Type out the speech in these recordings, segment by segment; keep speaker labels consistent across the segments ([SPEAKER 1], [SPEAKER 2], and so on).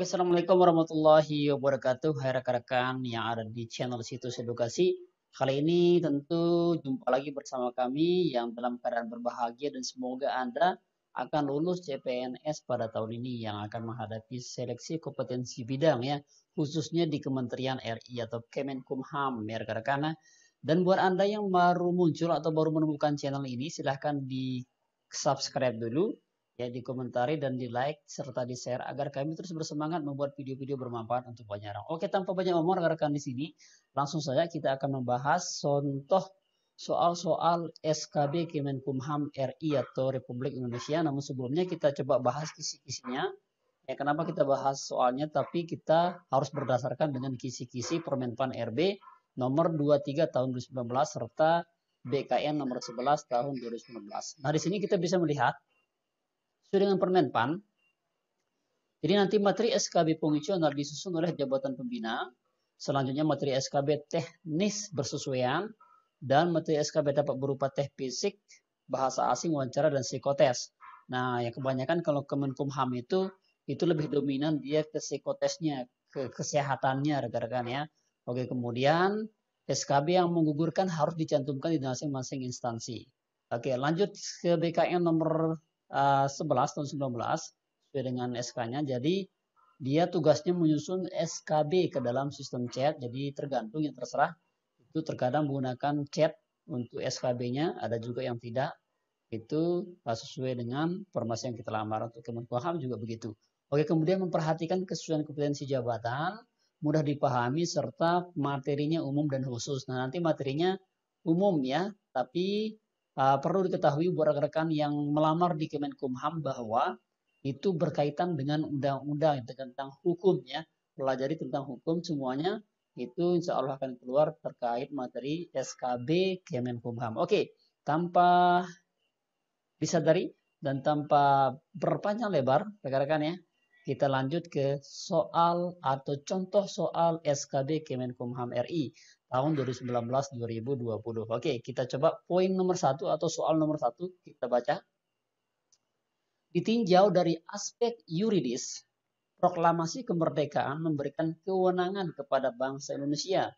[SPEAKER 1] Oke, Assalamualaikum warahmatullahi wabarakatuh. Hai rekan-rekan yang ada di channel Situs Edukasi. Kali ini tentu jumpa lagi bersama kami yang dalam keadaan berbahagia dan semoga Anda akan lulus CPNS pada tahun ini yang akan menghadapi seleksi kompetensi bidang ya, khususnya di Kementerian RI atau Kemenkumham ya rekan-rekan. Dan buat Anda yang baru muncul atau baru menemukan channel ini, silahkan di subscribe dulu ya, dikomentari dan di like serta di share agar kami terus bersemangat membuat video-video bermanfaat untuk banyak orang. Oke, tanpa banyak omong rekan-rekan di sini, langsung saja kita akan membahas contoh soal-soal SKB Kemenkumham RI atau Republik Indonesia. Namun sebelumnya kita coba bahas kisi-kisinya. Ya, kenapa kita bahas soalnya, tapi kita harus berdasarkan dengan kisi-kisi Permenpan RB nomor 23 tahun 2019 serta BKN nomor 11 tahun 2019. Nah, di sini kita bisa melihat sesuai dengan Permenpan. Jadi nanti materi SKB fungsional disusun oleh Jabatan Pembina. Selanjutnya materi SKB teknis bersesuaian dan materi SKB dapat berupa teh fisik, bahasa asing, wawancara dan psikotes. Nah, yang kebanyakan kalau Kemenkumham itu lebih dominan dia ke psikotesnya, ke kesehatannya rekan-rekan ya. Oke, kemudian SKB yang menggugurkan harus dicantumkan di masing-masing instansi. Oke, lanjut ke BKN nomor 11 tahun 19 sesuai dengan SK-nya. Jadi dia tugasnya menyusun SKB ke dalam sistem chat. Jadi tergantung, yang terserah. Itu terkadang menggunakan chat untuk SKB-nya, ada juga yang tidak. Itu sesuai dengan formasi yang kita lamar. Untuk Kemenkumham juga begitu. Oke, kemudian memperhatikan kesesuaian kompetensi jabatan, mudah dipahami serta materinya umum dan khusus. Nah, nanti materinya umum ya, tapi perlu diketahui buat rekan-rekan yang melamar di Kemenkumham bahwa itu berkaitan dengan undang-undang tentang hukum ya. Pelajari tentang hukum semuanya itu insya Allah akan keluar terkait materi SKB Kemenkumham. Oke, tanpa disadari dan tanpa berpanjang lebar rekan-rekan ya, kita lanjut ke soal atau contoh soal SKB Kemenkumham RI tahun 2019-2020. Oke, kita coba poin nomor 1 atau soal nomor 1 kita baca. Ditinjau dari aspek yuridis, proklamasi kemerdekaan memberikan kewenangan kepada bangsa Indonesia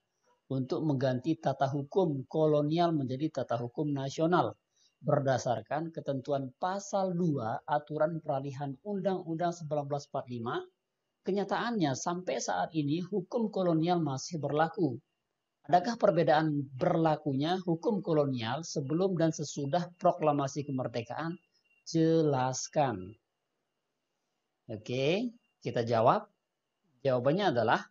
[SPEAKER 1] untuk mengganti tata hukum kolonial menjadi tata hukum nasional berdasarkan ketentuan pasal 2 aturan peralihan Undang-Undang 1945. Kenyataannya sampai saat ini hukum kolonial masih berlaku. Adakah perbedaan berlakunya hukum kolonial sebelum dan sesudah proklamasi kemerdekaan? Jelaskan. Oke, kita jawab. Jawabannya adalah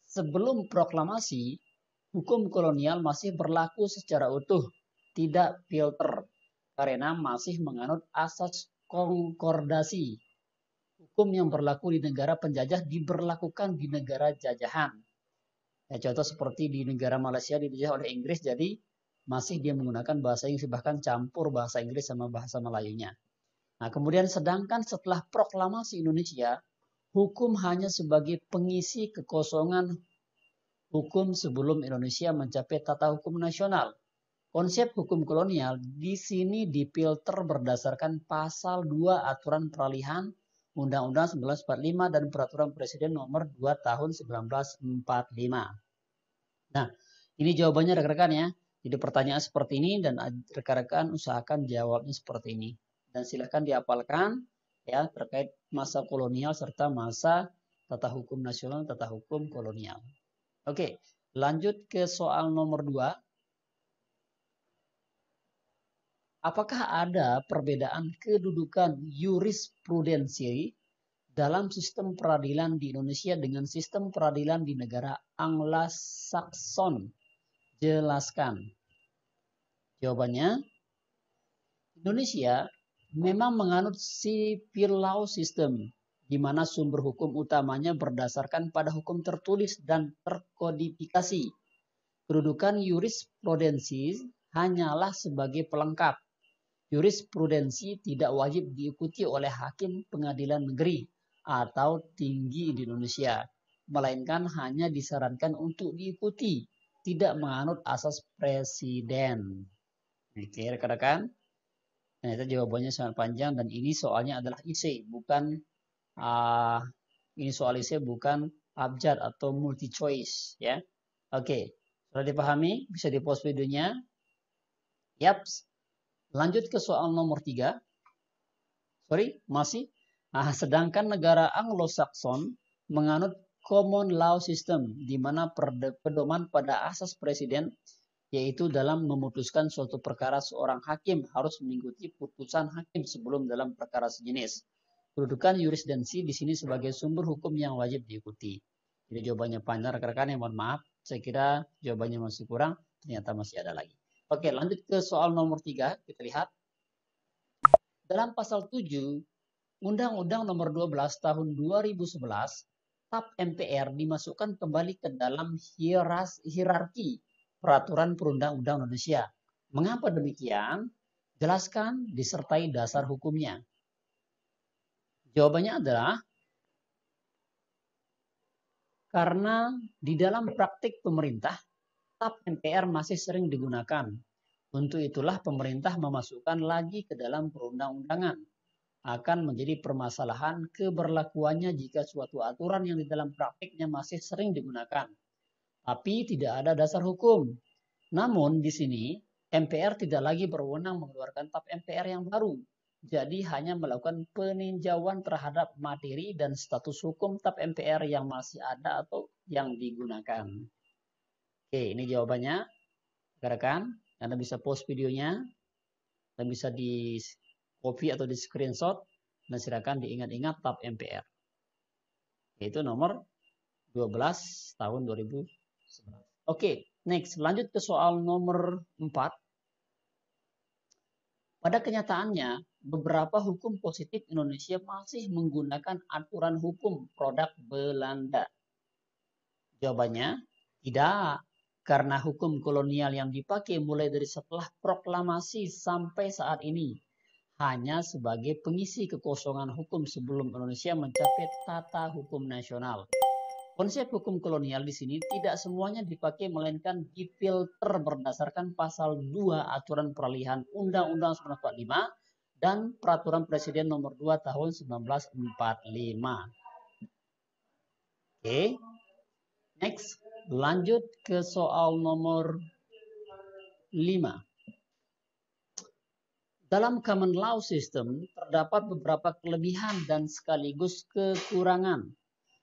[SPEAKER 1] sebelum proklamasi, hukum kolonial masih berlaku secara utuh, tidak filter, karena masih menganut asas konkordasi. Hukum yang berlaku di negara penjajah diberlakukan di negara jajahan. Ya, contoh seperti di negara Malaysia dijajah oleh Inggris, jadi masih dia menggunakan bahasa Inggris, bahkan campur bahasa Inggris sama bahasa Melayunya. Nah, kemudian sedangkan setelah proklamasi Indonesia, hukum hanya sebagai pengisi kekosongan hukum sebelum Indonesia mencapai tata hukum nasional. Konsep hukum kolonial di sini difilter berdasarkan pasal 2 aturan peralihan Undang-Undang 1945 dan Peraturan Presiden nomor 2 tahun 1945. Nah, ini jawabannya rekan-rekan ya. Jadi pertanyaan seperti ini dan rekan-rekan usahakan jawabnya seperti ini. Dan silahkan dihafalkan ya terkait masa kolonial serta masa tata hukum nasional, tata hukum kolonial. Oke, lanjut ke soal nomor 2. Apakah ada perbedaan kedudukan jurisprudensi dalam sistem peradilan di Indonesia dengan sistem peradilan di negara Anglo-Saxon? Jelaskan. Jawabannya, Indonesia memang menganut civil law system, di mana sumber hukum utamanya berdasarkan pada hukum tertulis dan terkodifikasi. Kedudukan jurisprudensi hanyalah sebagai pelengkap. Jurisprudensi tidak wajib diikuti oleh hakim pengadilan negeri atau tinggi di Indonesia, melainkan hanya disarankan untuk diikuti, tidak menganut asas presiden. Oke, rekan-rekan. Nah, itu jawabannya sangat panjang dan ini soalnya adalah IC, bukan Ini soalisnya bukan abjad atau multi choice ya. Oke, sudah dipahami? Bisa di pause videonya. Yaps. Lanjut ke soal nomor 3. Sorry, masih. Nah, sedangkan negara Anglo-Saxon menganut common law system, di mana pedoman pada asas presiden, yaitu dalam memutuskan suatu perkara seorang hakim harus mengikuti putusan hakim sebelum dalam perkara sejenis. Kedudukan yurisprudensi di sini sebagai sumber hukum yang wajib diikuti. Jadi jawabannya panjang rekan-rekan, yang mohon maaf. Saya kira jawabannya masih kurang, ternyata masih ada lagi. Oke, lanjut ke soal nomor 3. Kita lihat. Dalam pasal 7 Undang-Undang Nomor 12 Tahun 2011, TAP MPR dimasukkan kembali ke dalam hierarki peraturan perundang-undang Indonesia. Mengapa demikian? Jelaskan disertai dasar hukumnya. Jawabannya adalah karena di dalam praktik pemerintah, TAP MPR masih sering digunakan. Untuk itulah pemerintah memasukkan lagi ke dalam perundang-undangan. Akan menjadi permasalahan keberlakuannya jika suatu aturan yang di dalam praktiknya masih sering digunakan. Tapi tidak ada dasar hukum. Namun di sini MPR tidak lagi berwenang mengeluarkan TAP MPR yang baru. Jadi hanya melakukan peninjauan terhadap materi dan status hukum TAP MPR yang masih ada atau yang digunakan. Oke, ini jawabannya. Rekan-rekan, Anda bisa pause videonya dan bisa di copy atau di screenshot dan silakan diingat-ingat TAP MPR. Yaitu nomor 12 tahun 2011. Oke, next. Lanjut ke soal nomor 4. Pada kenyataannya, beberapa hukum positif Indonesia masih menggunakan aturan hukum produk Belanda. Jawabannya, tidak. Karena hukum kolonial yang dipakai mulai dari setelah proklamasi sampai saat ini hanya sebagai pengisi kekosongan hukum sebelum Indonesia mencapai tata hukum nasional. Konsep hukum kolonial di sini tidak semuanya dipakai, melainkan difilter berdasarkan pasal 2 aturan peralihan Undang-Undang 1945 dan Peraturan Presiden Nomor 2 Tahun 1945. Oke. Next, lanjut ke soal nomor 5. Dalam common law system terdapat beberapa kelebihan dan sekaligus kekurangan.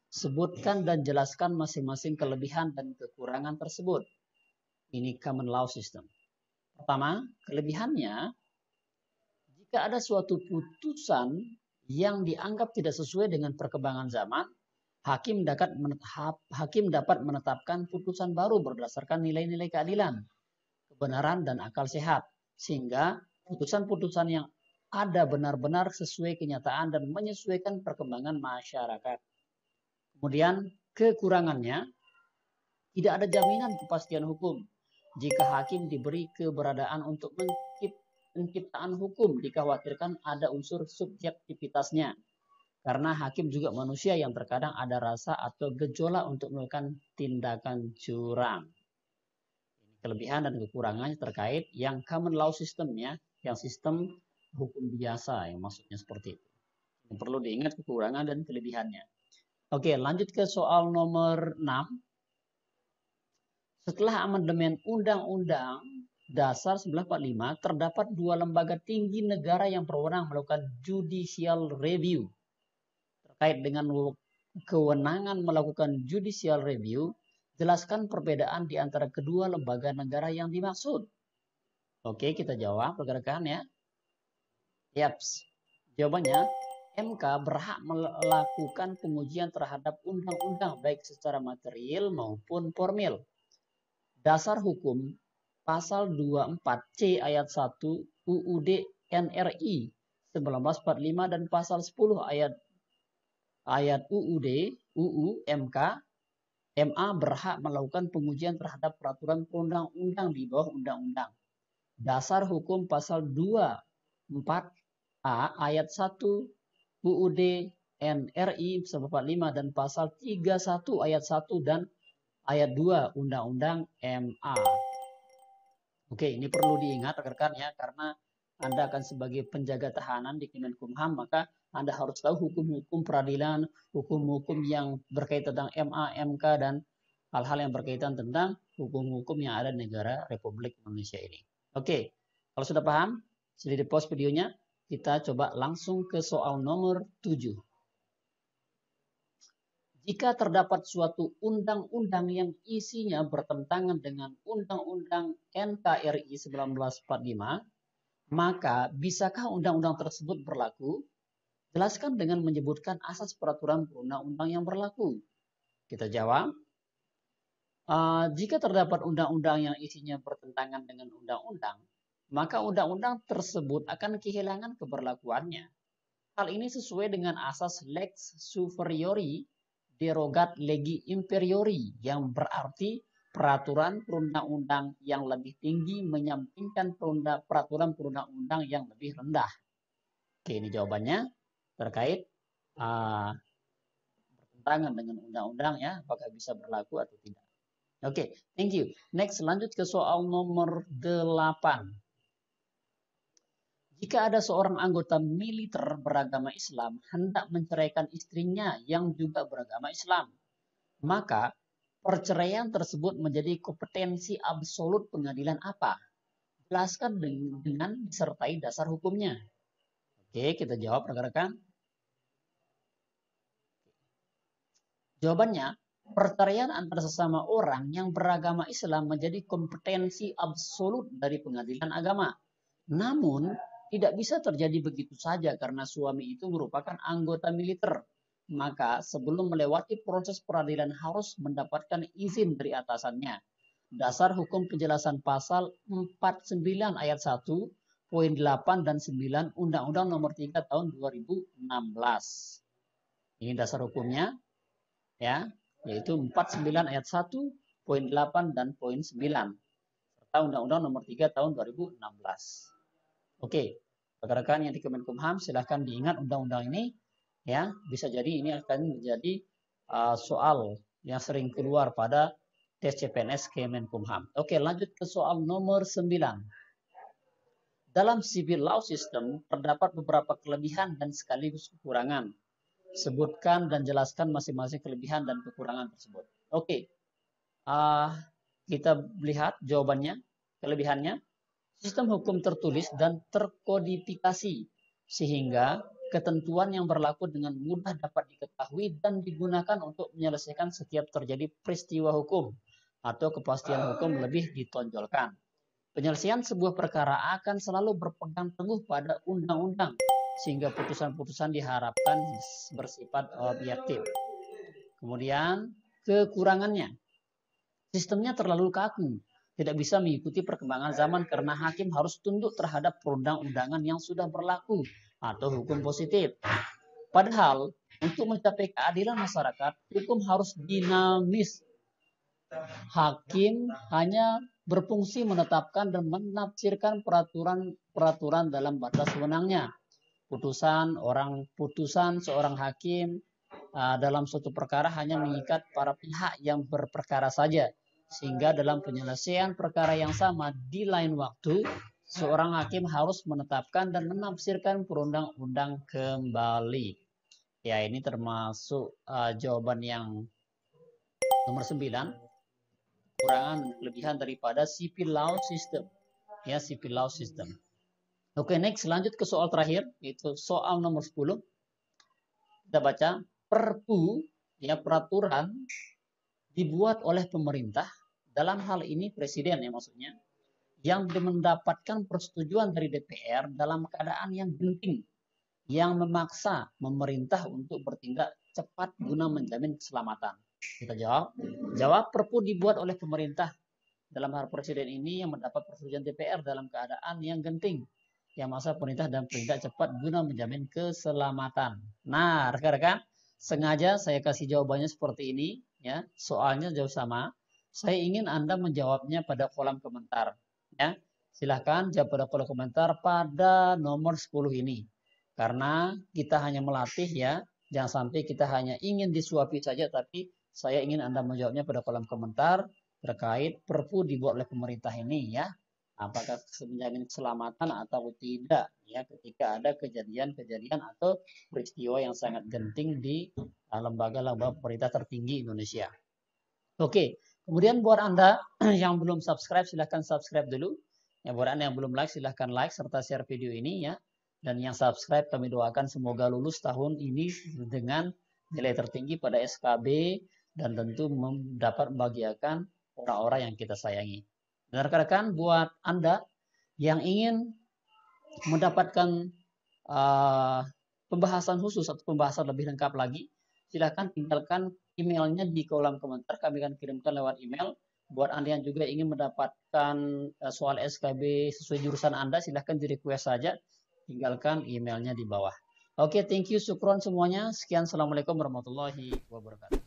[SPEAKER 1] Sebutkan dan jelaskan masing-masing kelebihan dan kekurangan tersebut. Ini common law system. Pertama, kelebihannya, jika ada suatu putusan yang dianggap tidak sesuai dengan perkembangan zaman, hakim dapat menetapkan putusan baru berdasarkan nilai-nilai keadilan, kebenaran, dan akal sehat. Sehingga putusan-putusan yang ada benar-benar sesuai kenyataan dan menyesuaikan perkembangan masyarakat. Kemudian kekurangannya, tidak ada jaminan kepastian hukum. Jika hakim diberi keberadaan untuk penciptaan hukum, dikhawatirkan ada unsur subjektivitasnya. Karena hakim juga manusia yang terkadang ada rasa atau gejolak untuk melakukan tindakan curang. Kelebihan dan kekurangannya terkait yang common law system ya, yang sistem hukum biasa yang maksudnya seperti itu. Yang perlu diingat kekurangan dan kelebihannya. Oke, lanjut ke soal nomor 6. Setelah amandemen Undang-Undang Dasar 1945, terdapat 2 lembaga tinggi negara yang berwenang melakukan judicial review. Terkait dengan kewenangan melakukan judicial review, jelaskan perbedaan di antara kedua lembaga negara yang dimaksud. Oke, kita jawab rekan-rekan ya. Yaps. Jawabannya, MK berhak melakukan pengujian terhadap undang-undang baik secara material maupun formil. Dasar hukum pasal 24C ayat 1 UUD NRI 1945 dan pasal 10 ayat UU MK MA berhak melakukan pengujian terhadap peraturan perundang-undang di bawah undang-undang. Dasar hukum pasal 24A ayat 1 UUD NRI 1945 dan pasal 31 ayat 1 dan ayat 2 Undang-Undang MA. Oke, ini perlu diingat rekan-rekan ya, karena Anda akan sebagai penjaga tahanan di Kemenkumham, maka Anda harus tahu hukum-hukum peradilan, hukum-hukum yang berkaitan tentang MA, MK, dan hal-hal yang berkaitan tentang hukum-hukum yang ada di negara Republik Indonesia ini. Oke, kalau sudah paham, silahkan di pause videonya. Kita coba langsung ke soal nomor 7. Jika terdapat suatu undang-undang yang isinya bertentangan dengan Undang-Undang NKRI 1945, maka bisakah undang-undang tersebut berlaku? Jelaskan dengan menyebutkan asas peraturan perundang-undang yang berlaku. Kita jawab, jika terdapat undang-undang yang isinya bertentangan dengan undang-undang, maka undang-undang tersebut akan kehilangan keberlakuannya. Hal ini sesuai dengan asas lex superiori derogat legi inferiori, yang berarti peraturan perundang-undang yang lebih tinggi menyampingkan peraturan perundang-undang yang lebih rendah. Oke, ini jawabannya terkait bertentangan dengan undang-undang ya, apakah bisa berlaku atau tidak. Oke, thank you. Next, lanjut ke soal nomor 8. Jika ada seorang anggota militer beragama Islam hendak menceraikan istrinya yang juga beragama Islam, maka perceraian tersebut menjadi kompetensi absolut pengadilan apa? Jelaskan dengan disertai dasar hukumnya. Oke, kita jawab rekan-rekan. Jawabannya, perceraian antara sesama orang yang beragama Islam menjadi kompetensi absolut dari pengadilan agama. Namun, tidak bisa terjadi begitu saja karena suami itu merupakan anggota militer. Maka sebelum melewati proses peradilan harus mendapatkan izin dari atasannya. Dasar hukum penjelasan pasal 49 ayat 1, poin 8 dan 9 Undang-Undang Nomor 3 tahun 2016. Ini dasar hukumnya ya, yaitu 49 ayat 1, poin 8 dan poin 9 serta Undang-Undang Nomor 3 tahun 2016. Oke, rekan-rekan yang di Kemenkumham, silahkan diingat undang-undang ini, ya. Bisa jadi ini akan menjadi soal yang sering keluar pada tes CPNS Kemenkumham. Oke, lanjut ke soal nomor 9. Dalam civil law system terdapat beberapa kelebihan dan sekaligus kekurangan. Sebutkan dan jelaskan masing-masing kelebihan dan kekurangan tersebut. Oke, kita lihat jawabannya, kelebihannya. Sistem hukum tertulis dan terkodifikasi, sehingga ketentuan yang berlaku dengan mudah dapat diketahui dan digunakan untuk menyelesaikan setiap terjadi peristiwa hukum atau kepastian hukum lebih ditonjolkan. Penyelesaian sebuah perkara akan selalu berpegang teguh pada undang-undang, sehingga putusan-putusan diharapkan bersifat objektif. Kemudian kekurangannya, sistemnya terlalu kaku, tidak bisa mengikuti perkembangan zaman karena hakim harus tunduk terhadap perundang-undangan yang sudah berlaku atau hukum positif. Padahal untuk mencapai keadilan masyarakat, hukum harus dinamis. Hakim hanya berfungsi menetapkan dan menafsirkan peraturan dalam batas wewenangnya. Putusan seorang hakim dalam suatu perkara hanya mengikat para pihak yang berperkara saja. Sehingga dalam penyelesaian perkara yang sama di lain waktu, seorang hakim harus menetapkan dan menafsirkan perundang-undang kembali. Ya, ini termasuk jawaban yang nomor 9. Kekurangan dan kelebihan daripada civil law system. Ya, civil law system. Oke, next, lanjut ke soal terakhir, yaitu soal nomor 10. Kita baca, Perpu, ya, peraturan dibuat oleh pemerintah, dalam hal ini presiden ya maksudnya, yang mendapatkan persetujuan dari DPR dalam keadaan yang genting, yang memaksa pemerintah untuk bertindak cepat guna menjamin keselamatan. Kita jawab Perpu dibuat oleh pemerintah, dalam hal presiden ini yang mendapat persetujuan DPR dalam keadaan yang genting, yang memaksa pemerintah dan bertindak cepat guna menjamin keselamatan. Nah, rekan-rekan, sengaja saya kasih jawabannya seperti ini. Ya, soalnya jauh sama. Saya ingin Anda menjawabnya pada kolom komentar. Ya, silahkan jawab pada kolom komentar pada nomor 10 ini. Karena kita hanya melatih ya, jangan sampai kita hanya ingin disuapi saja, tapi saya ingin Anda menjawabnya pada kolom komentar terkait Perpu dibuat oleh pemerintah ini ya. apakah menjamin keselamatan atau tidak ya ketika ada kejadian-kejadian atau peristiwa yang sangat genting di lembaga-lembaga pemerintah tertinggi Indonesia. Oke, kemudian buat Anda yang belum subscribe silahkan subscribe dulu. Ya, buat Anda yang belum like silahkan like serta share video ini ya. Dan yang subscribe kami doakan semoga lulus tahun ini dengan nilai tertinggi pada SKB dan tentu dapat membahagiakan orang-orang yang kita sayangi. Dan rekan-rekan buat Anda yang ingin mendapatkan pembahasan khusus atau pembahasan lebih lengkap lagi, silahkan tinggalkan emailnya di kolom komentar. Kami akan kirimkan lewat email. Buat Anda yang juga ingin mendapatkan soal SKB sesuai jurusan Anda, silahkan di request saja. Tinggalkan emailnya di bawah. Oke, thank you, syukron semuanya. Sekian, assalamualaikum warahmatullahi wabarakatuh.